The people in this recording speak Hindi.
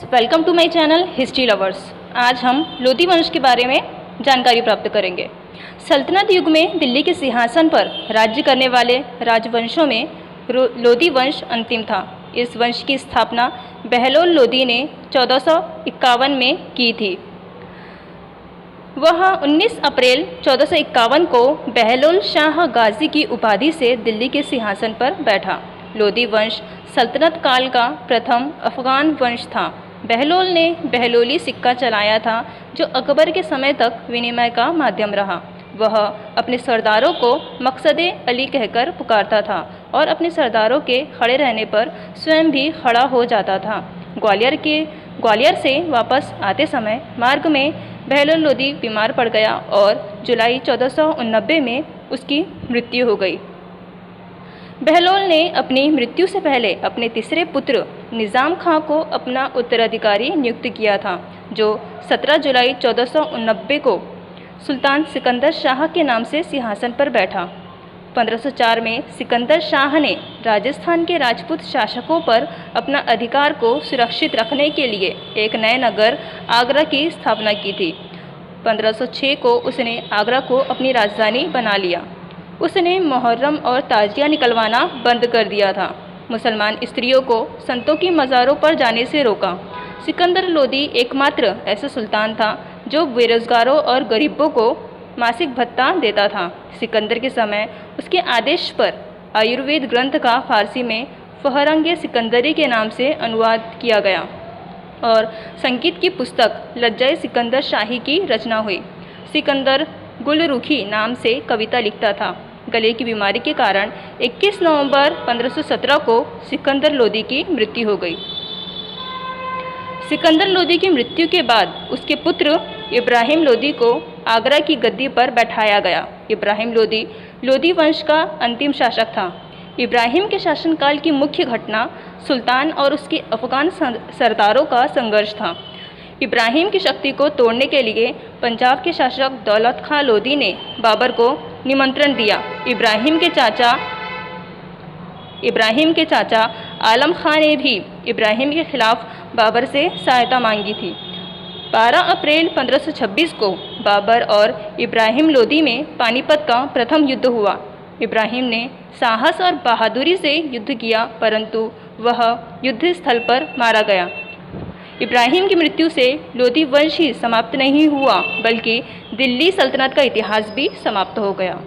Welcome to my channel history lovers. आज हम लोधी वंश के बारे में जानकारी प्राप्त करेंगे। सल्तनत युग में दिल्ली के सिंहासन पर राज्य करने वाले राजवंशों में लोधी वंश अंतिम था। इस वंश की स्थापना बहलोल लोधी ने 1451 में की थी। वह 19 अप्रैल 1451 को बहलोल शाह गाजी की उपाधि से दिल्ली के सिंहासन पर बैठा। लोधी वंश सल्तनत काल का प्रथम अफगान वंश था। बहलोल ने बहलोली सिक्का चलाया था, जो अकबर के समय तक विनिमय का माध्यम रहा। वह अपने सरदारों को मकसदे अली कहकर पुकारता था और अपने सरदारों के खड़े रहने पर स्वयं भी खड़ा हो जाता था। ग्वालियर से वापस आते समय मार्ग में बहलोल लोधी बीमार पड़ गया और जुलाई 1489 में उसकी मृत्यु हो गई। बहलोल ने अपनी मृत्यु से पहले अपने तीसरे पुत्र निज़ाम खां को अपना उत्तराधिकारी नियुक्त किया था, जो 17 जुलाई 1489 को सुल्तान सिकंदर शाह के नाम से सिंहासन पर बैठा। 1504 में सिकंदर शाह ने राजस्थान के राजपूत शासकों पर अपना अधिकार को सुरक्षित रखने के लिए एक नए नगर आगरा की स्थापना की थी। 1506 को उसने आगरा को अपनी राजधानी बना लिया। उसने मुहर्रम और ताजिया निकलवाना बंद कर दिया था। मुसलमान स्त्रियों को संतों की मज़ारों पर जाने से रोका। सिकंदर लोधी एकमात्र ऐसा सुल्तान था जो बेरोजगारों और गरीबों को मासिक भत्ता देता था। सिकंदर के समय उसके आदेश पर आयुर्वेद ग्रंथ का फारसी में फहरंग सिकंदरी के नाम से अनुवाद किया गया और संगीत की पुस्तक लज्जाए सिकंदर शाही की रचना हुई। सिकंदर गुलरुखी नाम से कविता लिखता था। गले की बीमारी के कारण 21 नवंबर 1517 को सिकंदर लोधी की मृत्यु हो गई। सिकंदर लोधी की मृत्यु के बाद उसके पुत्र इब्राहिम लोधी को आगरा की गद्दी पर बैठाया गया। इब्राहिम लोधी लोधी वंश का अंतिम शासक था। इब्राहिम के शासनकाल की मुख्य घटना सुल्तान और उसके अफगान सरदारों का संघर्ष था। इब्राहिम की शक्ति को तोड़ने के लिए पंजाब के शासक दौलत खां लोधी ने बाबर को निमंत्रण दिया। इब्राहिम के चाचा आलम खां ने भी इब्राहिम के खिलाफ बाबर से सहायता मांगी थी। 12 अप्रैल 1526 को बाबर और इब्राहिम लोधी में पानीपत का प्रथम युद्ध हुआ। इब्राहिम ने साहस और बहादुरी से युद्ध किया, परंतु वह युद्ध स्थल पर मारा गया। इब्राहिम की मृत्यु से लोधी वंश ही समाप्त नहीं हुआ, बल्कि दिल्ली सल्तनत का इतिहास भी समाप्त हो गया।